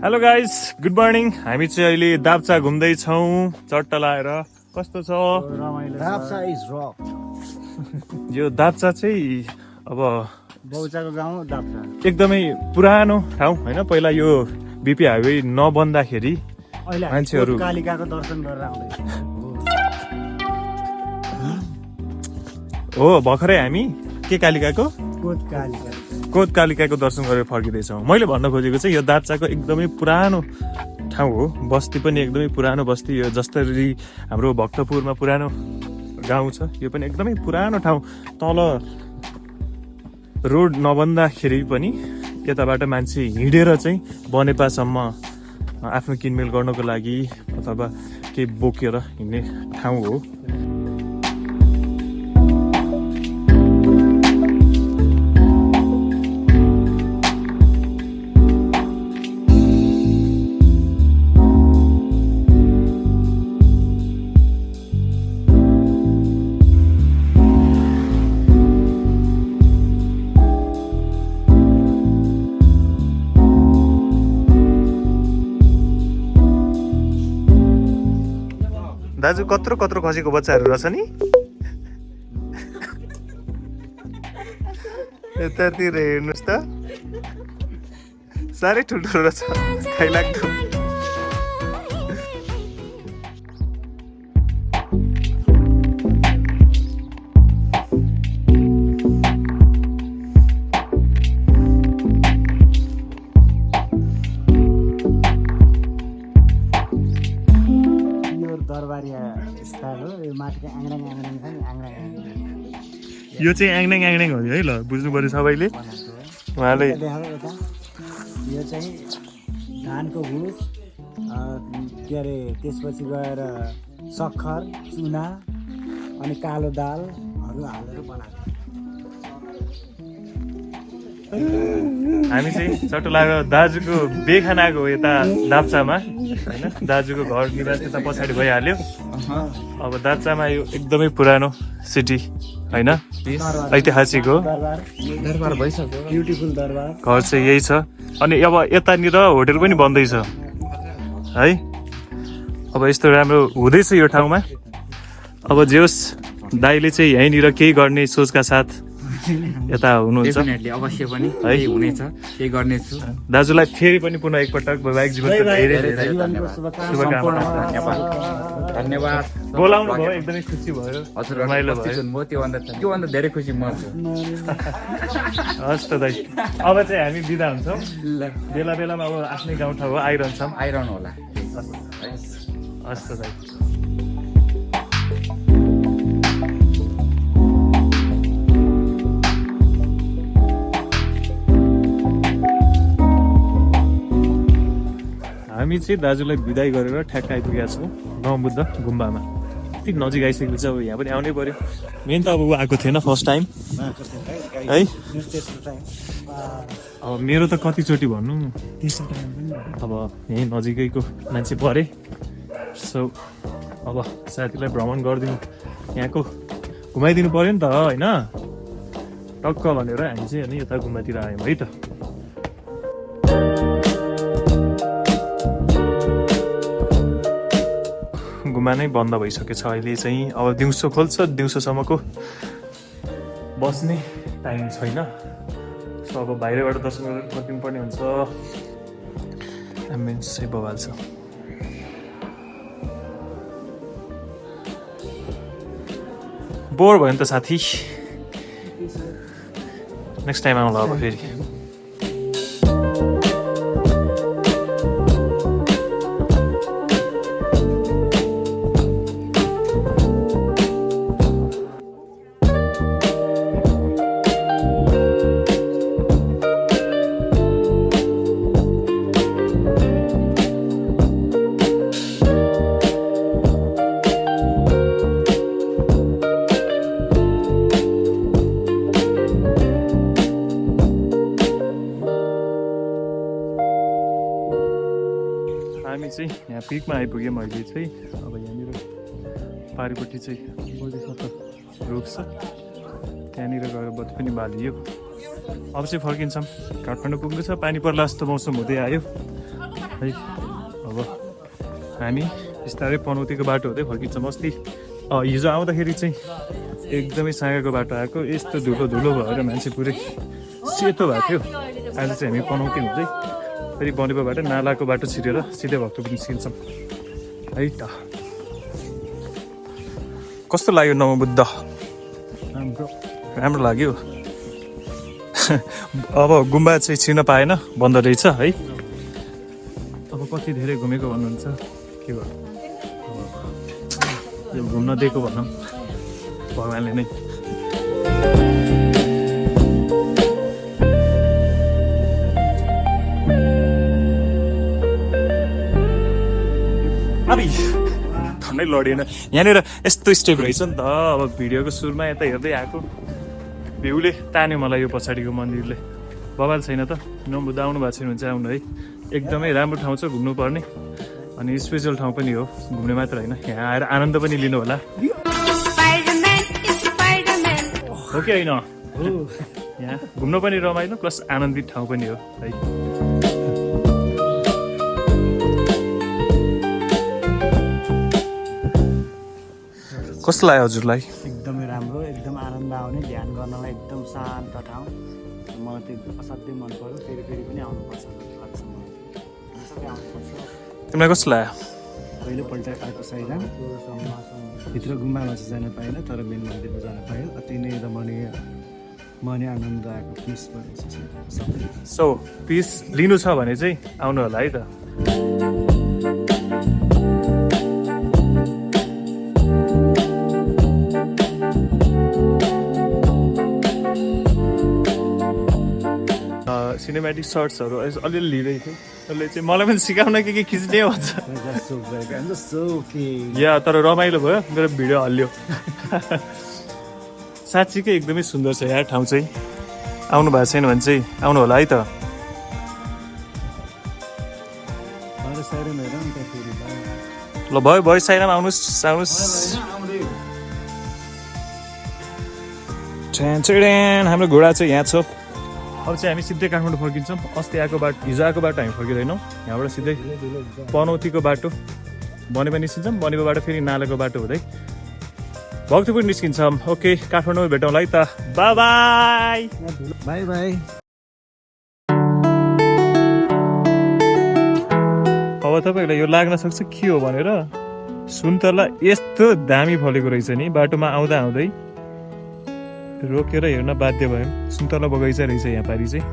Hello guys, good morning. हामी चाहिँ अहिले दाप्चा घुम्दैछौँ चट्टा लाएर। कस्तो छ? Dapcha is rock. यो दाप्चा चाहिँ अब बौचाको गाउँ दाप्चा एकदमै पुरानो ठाउँ होइन। पहिला यो बिपी हाइवे नबन्दाखेरि अहिले मान्छेहरू कालिकाको दर्शन गरेर आउँदैछ। हो भर्खरै हामी के कालिकाको कोत कालिकाको दर्शन गरेर फर्किँदैछौँ। मैले भन्न खोजेको चाहिँ यो दाप्चाको एकदमै पुरानो ठाउँ हो। बस्ती पनि एकदमै पुरानो बस्ती। यो जसरी हाम्रो भक्तपुरमा पुरानो गाउँ छ, यो पनि एकदमै पुरानो ठाउँ। तल रोड नबन्दाखेरि पनि यताबाट मान्छे हिँडेर चाहिँ बनेपासम्म आफ्नो किनमेल गर्नको लागि अथवा केही बोकेर हिँड्ने ठाउँ हो। दाजु कत्रो कत्रो खसीको बच्चाहरू रहेछ नि यतातिर हेर्नुहोस् त, साह्रै ठुल्ठुलो रहेछ, खाइलाग्दो। यो चाहिँ आङनाङ आङनाङ हो है। ल बुझ्नु पर्यो सबैले। उहाँले यो चाहिँ धानको भुस के अरे, त्यसपछि गएर सक्खर, चुना अनि कालो दालहरू हालेर बनाएको। हामी चाहिँ चटुलाको दाजुको बेखानाको यता दाप्चामा होइन। दाजुको घर निवास यता पछाडि भइहाल्यो। अब दाप्चामा यो एकदमै पुरानो सिटी होइन, ऐतिहासिक हो। दरबार भइसक्यो, ब्युटिफुल दरबार। घर चाहिँ यही छ। अनि अब यतानिर होटेल पनि बन्दैछ है। अब यस्तो राम्रो हुँदैछ यो ठाउँमा। अब जे होस्, दाइले चाहिँ यहीँनिर केही गर्ने सोचका साथ यता हुनुहुन्छ। अवश्य पनि है हुनेछ, केही गर्नेछु। दाजुलाई फेरि पनि पुनः एकपटक वैवाहिक जीवनको धेरै धेरै धन्यवाद। बोलाउनु भयो, एकदमै खुसी भयो। हजुर रमाइलो भयो। त्योभन्दा धेरै खुसी म छु। हस् त दाइ, अब चाहिँ हामी बिदा हुन्छौँ। बेला बेलामा अब आफ्नै गाउँठाउँ हो, आइरहन्छौँ। आइरहनु होला। हस् त दाइ। हामी चाहिँ दाजुलाई बिदाई गरेर ठ्याक्क आइपुगेका छौँ गौतम बुद्ध गुम्बामा। यति नजिक आइसकेपछि अब यहाँ पनि आउनै पर्यो। मेन त अब ऊ आएको थिएन फर्स्ट टाइम है। अब मेरो त कतिचोटि भन्नु, अब यहीँ नजिकैको मान्छे परे। सो अब साथीलाई भ्रमण गरिदिनु, यहाँको घुमाइदिनु पर्यो नि त होइन। टक्क भनेर हामी चाहिँ अनि यता गुम्बातिर आयौँ है त। गुम्बा नै बन्द भइसकेछ अहिले चाहिँ। अब दिउँसो खोल्छ, दिउँसोसम्मको बस्ने टाइम छैन। सो अब बाहिरबाट दर्शन गरेर फर्किनु पर्ने हुन्छ। एम्बियन्स चाहिँ बवाल छ। बोर भयो नि त साथी। नेक्स्ट टाइम आउँला अब फेरि। हामी चाहिँ यहाँ पिकमा आइपुग्यौँ अहिले चाहिँ। अब यहाँनिर पारिपट्टि चाहिँ बोधिसत्व रुख छ, त्यहाँनिर गएर बत्ती पनि बालियो। अब चाहिँ फर्किन्छौँ। काठमाडौँ पुग्नु छ, पानी पर्ला जस्तो मौसम हुँदै आयो। है अब हामी बिस्तारै पनौतीको बाटो हुँदै फर्किन्छौँ। अस्ति हिजो आउँदाखेरि चाहिँ एकदमै साँगाको बाटो आएको, यस्तो धुलो धुलो भएर मान्छे पुरै सेतो भएको थियो। अहिले चाहिँ हामी पनौती हुँदै फेरि बनेपाबाट नालाको बाटो छिरेर सिधै भक्तपुर निस्किन्छौँ है त। कस्तो लाग्यो नवबुद्ध? राम्रो लाग्यो। अब गुम्बा चाहिँ छिर्न पाएन, बन्द रहेछ है। अब कति धेरै घुमेको भन्नुहुन्छ, के भयो यो घुम्न दिएको भनौँ भगवान्ले नै। ठन्डै लडेन यहाँनिर, यस्तो स्टेप रहेछ नि त। अब भिडियोको सुरुमा यता हेर्दै आएको भ्यूले तान्यो मलाई यो पछाडिको मन्दिरले। बवाल छैन त? नवबुद्ध आउनु भएको छैन भने चाहिँ आउनु है, एकदमै राम्रो ठाउँ छ घुम्नु पर्ने, अनि स्पेसल ठाउँ पनि हो, घुम्ने मात्र होइन, यहाँ आएर आनन्द पनि लिनु होला। हो कि होइन? यहाँ घुम्नु पनि रमाइलो प्लस आनन्दित ठाउँ पनि हो है। कस्तो लाग्यो हजुरलाई? एकदमै राम्रो, एकदम आनन्द आउने, ध्यान गर्नलाई एकदम शान्त ठाउँ। मलाई त्यो एकदम असाध्यै मन पर्यो। फेरि फेरि पनि आउनुपर्छ जस्तो लाग्छ मलाई। सबै आउनुपर्छ। तिमीलाई कस्तो लाग्यो? पहिलोपल्ट आएको साइराम भित्र गुम्बामा चाहिँ जान पाएन, तर मेन मन्दिरमा जान पायो। अति नै रमणीय, मनै आनन्द आएको, पिस पनि सबै। सो पिस लिनु छ भने चाहिँ आउनु होला है त। सिनेमेटिक सर्ट्सहरू अलिअलि लिँदै थियो, त्यसले चाहिँ मलाई पनि सिकाउन के खिच्ने भन्छ या, तर रमाइलो भयो, मेरो भिडियो हल्लियो। साँच्चीकै एकदमै सुन्दर छ यहाँ ठाउँ चाहिँ। आउनु भएको छैन भने चाहिँ आउनु होला है त। ल भयो भयो साइराम आउनुहोस् आउनुहोस्। हाम्रो घोडा चाहिँ यहाँ छ। अब चाहिँ हामी सिधै काठमाडौँ फर्किन्छौँ। अस्ति आएको बाटो, हिजो आएको बाटो हामी फर्किँदैनौँ, यहाँबाट सिधै पनौतीको बाटो बनेपा निस्किन्छौँ, बनेपाबाट फेरि नालाको बाटो हुँदै भक्तपुर निस्किन्छौँ। ओके, काठमाडौँमा भेटौँला है त। By by by by. अब तपाईँहरूलाई यो लाग्न सक्छ के हो भनेर, सुन्तला यस्तो दामी फलेको रहेछ नि। बाटोमा आउँदा आउँदै रोकेर हेर्न बाध्य भयो। सुन्तला बगैँचा रहेछ यहाँ पारि चाहिँ।